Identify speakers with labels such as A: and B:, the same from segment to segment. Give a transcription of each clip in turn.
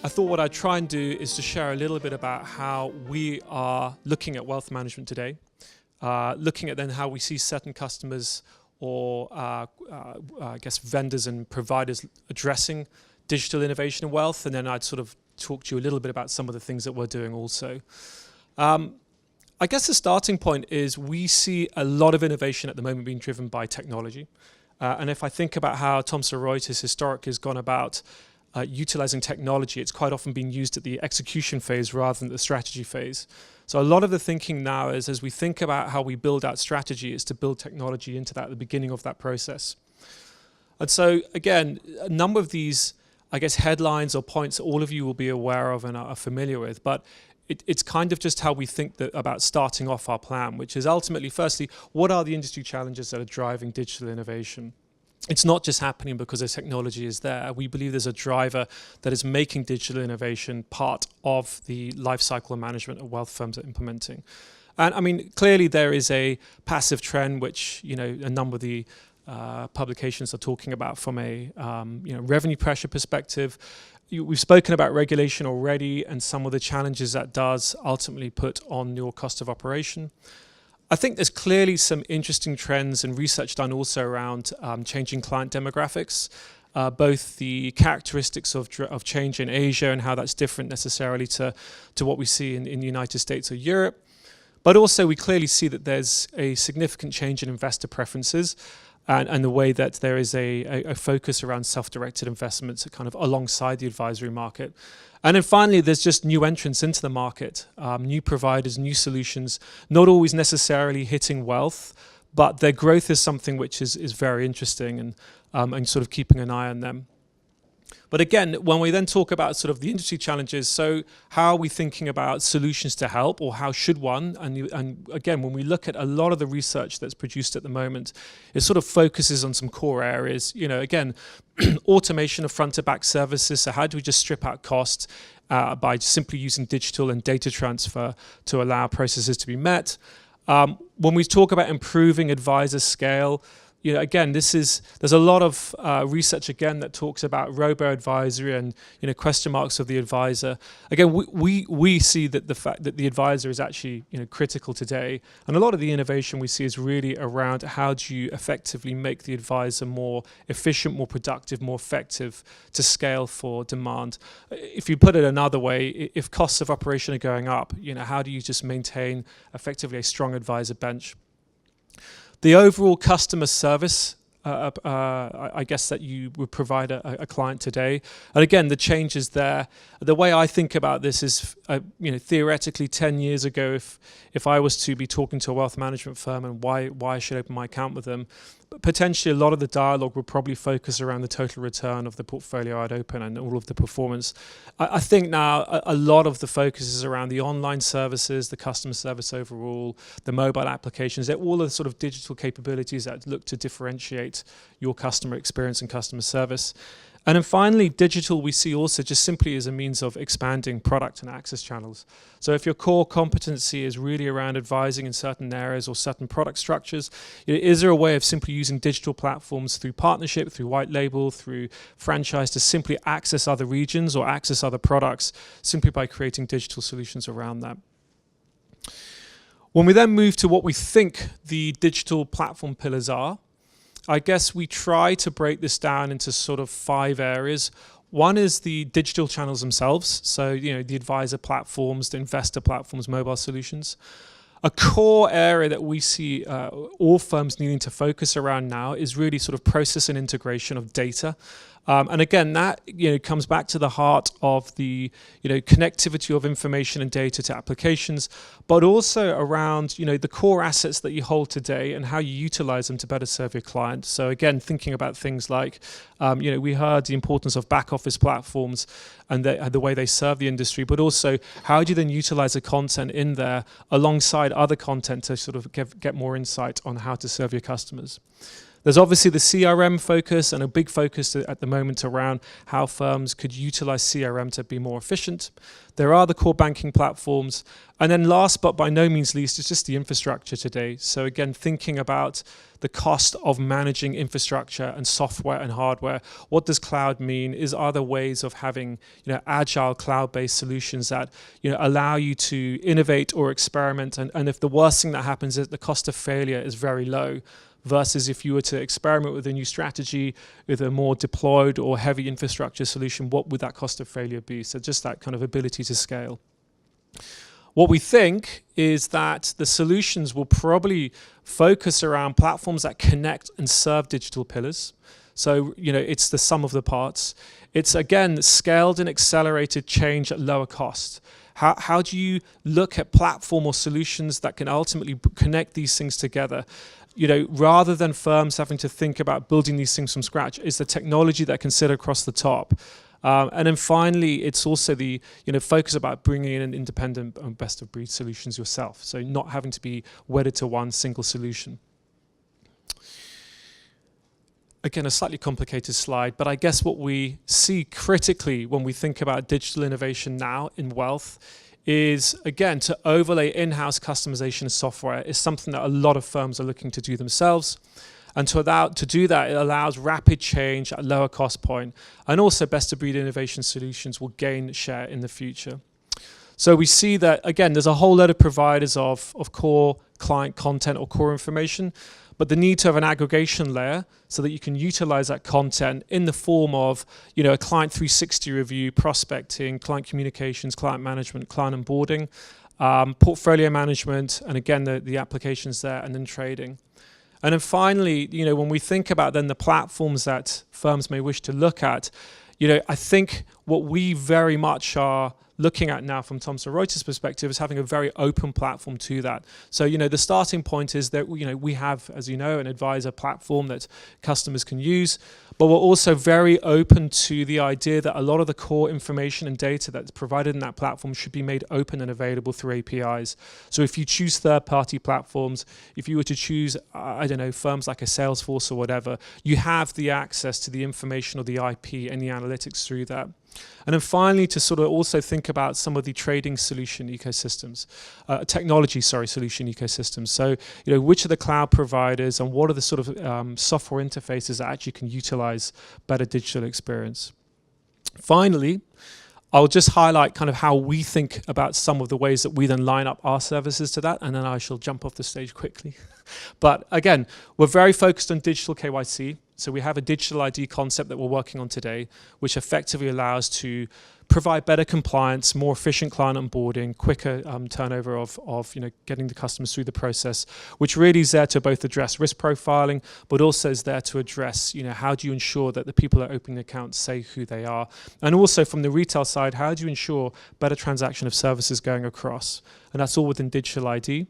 A: I thought what I'd try and do is to share a little bit about how we are looking at wealth management today, looking at then how we see certain customers or I guess vendors and providers addressing digital innovation and wealth, and then I'd sort of talk to you a little bit about some of the things that we're doing also. I guess the starting point is we see a lot of innovation at the moment being driven by technology. And if I think about how Thomson Reuters historically has gone about utilizing technology, it's quite often been used at the execution phase rather than the strategy phase. So a lot of the thinking now is, as we think about how we build out strategy, is to build technology into that at the beginning of that process. And so again, a number of these, I guess, headlines or points all of you will be aware of and are familiar with, but it's kind of just how we think about starting off our plan, which is ultimately, firstly, what are the industry challenges that are driving digital innovation? It's not just happening because the technology is there. We believe there's a driver that is making digital innovation part of the life cycle management of wealth firms are implementing. And I mean, clearly there is a passive trend, which, you know, a number of the publications are talking about from a revenue pressure perspective. We've spoken about regulation already and some of the challenges that does ultimately put on your cost of operation. I think there's clearly some interesting trends and research done also around changing client demographics, both the characteristics of change in Asia and how that's different necessarily to what we see in the United States or Europe. But also we clearly see that there's a significant change in investor preferences and the way that there is a focus around self-directed investments kind of alongside the advisory market. And then finally, there's just new entrants into the market, new providers, new solutions, not always necessarily hitting wealth, but their growth is something which is very interesting and sort of keeping an eye on them. But again, when we then talk about sort of the industry challenges, so how are we thinking about solutions to help, or how should one? And again, when we look at a lot of the research that's produced at the moment, it sort of focuses on some core areas. You know, again, automation of front to back services. So how do we just strip out costs by simply using digital and data transfer to allow processes to be met? When we talk about improving advisor scale, you know, again, there's a lot of research again that talks about robo-advisory and, you know, question marks of the advisor. Again, we see that the fact that the advisor is actually, you know, critical today, and a lot of the innovation we see is really around how do you effectively make the advisor more efficient, more productive, more effective to scale for demand. If you put it another way, if costs of operation are going up, you know, how do you just maintain effectively a strong advisor bench? The overall customer service, I guess, that you would provide a client today. And again, the changes there. The way I think about this is, you know, theoretically 10 years ago, if I was to be talking to a wealth management firm and why I should open my account with them, potentially a lot of the dialogue would probably focus around the total return of the portfolio I'd open and all of the performance. I think now a lot of the focus is around the online services, the customer service overall, the mobile applications. They're all the sort of digital capabilities that look to differentiate your customer experience and customer service. And then finally, digital we see also just simply as a means of expanding product and access channels. So if your core competency is really around advising in certain areas or certain product structures, is there a way of simply using digital platforms through partnership, through white label, through franchise to simply access other regions or access other products simply by creating digital solutions around that? When we then move to what we think the digital platform pillars are, I guess we try to break this down into sort of 5 areas. One is the digital channels themselves. So, you know, the advisor platforms, the investor platforms, mobile solutions. A core area that we see all firms needing to focus around now is really sort of process and integration of data. And again, that, you know, comes back to the heart of the, you know, connectivity of information and data to applications, but also around, you know, the core assets that you hold today and how you utilize them to better serve your client. So again, thinking about things like, you know, we heard the importance of back office platforms and the way they serve the industry, but also how do you then utilize the content in there alongside other content to sort of get more insight on how to serve your customers. There's obviously the CRM focus and a big focus at the moment around how firms could utilize CRM to be more efficient. There are the core banking platforms. And then last but by no means least, it's just the infrastructure today. So again, thinking about the cost of managing infrastructure and software and hardware. What does cloud mean? Are there ways of having agile cloud-based solutions that allow you to innovate or experiment? And if the worst thing that happens is the cost of failure is very low, versus if you were to experiment with a new strategy with a more deployed or heavy infrastructure solution, what would that cost of failure be? So just that kind of ability to scale. What we think is that the solutions will probably focus around platforms that connect and serve digital pillars. So, it's the sum of the parts. It's, again, scaled and accelerated change at lower cost. How do you look at platform or solutions that can ultimately connect these things together? Rather than firms having to think about building these things from scratch, is the technology that can sit across the top. And then finally, it's also the focus about bringing in an independent and best-of-breed solutions yourself. So not having to be wedded to one single solution. Again, a slightly complicated slide, but I guess what we see critically when we think about digital innovation now in wealth is, again, to overlay in-house customization of software is something that a lot of firms are looking to do themselves. And to do that, it allows rapid change at lower cost point, and also best-of-breed innovation solutions will gain share in the future. So we see that, again, there's a whole lot of providers of core client content or core information, but the need to have an aggregation layer so that you can utilize that content in the form of a client 360 review, prospecting, client communications, client management, client onboarding, portfolio management, and again, the applications there, and then trading. And then finally, when we think about then the platforms that firms may wish to look at, I think what we very much are looking at now from Thomson Reuters' perspective is having a very open platform to that. So, the starting point is that, we have, as an advisor platform that customers can use, but we're also very open to the idea that a lot of the core information and data that's provided in that platform should be made open and available through APIs. So if you choose third-party platforms, if you were to choose, firms like a Salesforce or whatever, you have the access to the information or the IP and the analytics through that. And then finally, to sort of also think about some of the trading solution ecosystems, solution ecosystems. So, which are the cloud providers and what are the sort of software interfaces that actually can utilize better digital experience? Finally, I'll just highlight kind of how we think about some of the ways that we then line up our services to that, and then I shall jump off the stage quickly. But again, we're very focused on digital KYC. So we have a digital ID concept that we're working on today, which effectively allows to provide better compliance, more efficient client onboarding, quicker turnover of getting the customers through the process, which really is there to both address risk profiling, but also is there to address, how do you ensure that the people that are opening accounts say who they are? And also from the retail side, how do you ensure better transaction of services going across? And that's all within digital ID.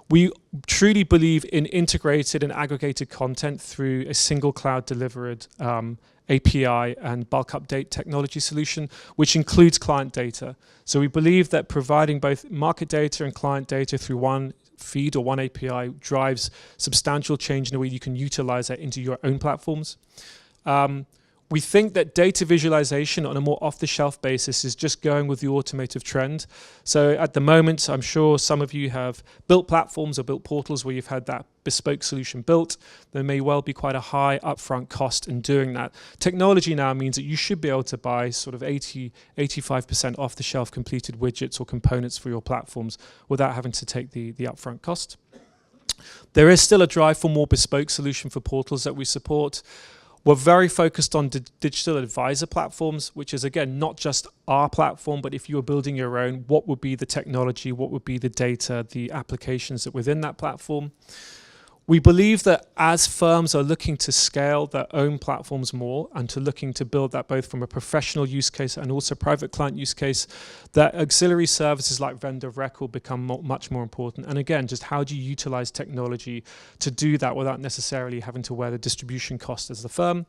A: We truly believe in integrated and aggregated content through a single cloud delivered API and bulk update technology solution, which includes client data. So we believe that providing both market data and client data through one feed or one API drives substantial change in the way you can utilize that into your own platforms. We think that data visualization on a more off-the-shelf basis is just going with the automotive trend. So at the moment, I'm sure some of you have built platforms or built portals where you've had that bespoke solution built. There may well be quite a high upfront cost in doing that. Technology now means that you should be able to buy sort of 85% off-the-shelf completed widgets or components for your platforms without having to take the upfront cost. There is still a drive for more bespoke solution for portals that we support. We're very focused on digital advisor platforms, which is, again, not just our platform, but if you were building your own, what would be the technology, what would be the data, the applications that within that platform? We believe that as firms are looking to scale their own platforms more and to looking to build that both from a professional use case and also private client use case, that auxiliary services like vendor of record become much more important. And again, just how do you utilize technology to do that without necessarily having to wear the distribution cost as the firm?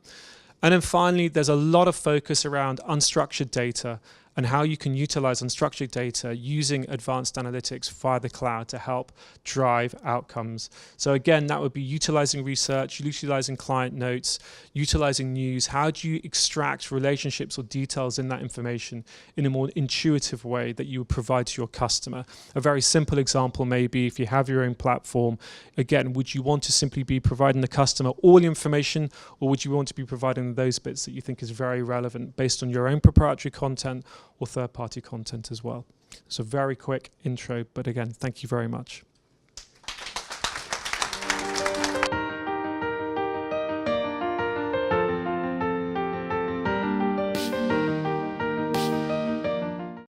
A: And then finally, there's a lot of focus around unstructured data and how you can utilize unstructured data using advanced analytics via the cloud to help drive outcomes. So again, that would be utilizing research, utilizing client notes, utilizing news. How do you extract relationships or details in that information in a more intuitive way that you would provide to your customer? A very simple example may be if you have your own platform, again, would you want to simply be providing the customer all the information, or would you want to be providing those bits that you think is very relevant based on your own proprietary content or third-party content as well? So very quick intro, but again, thank you very much.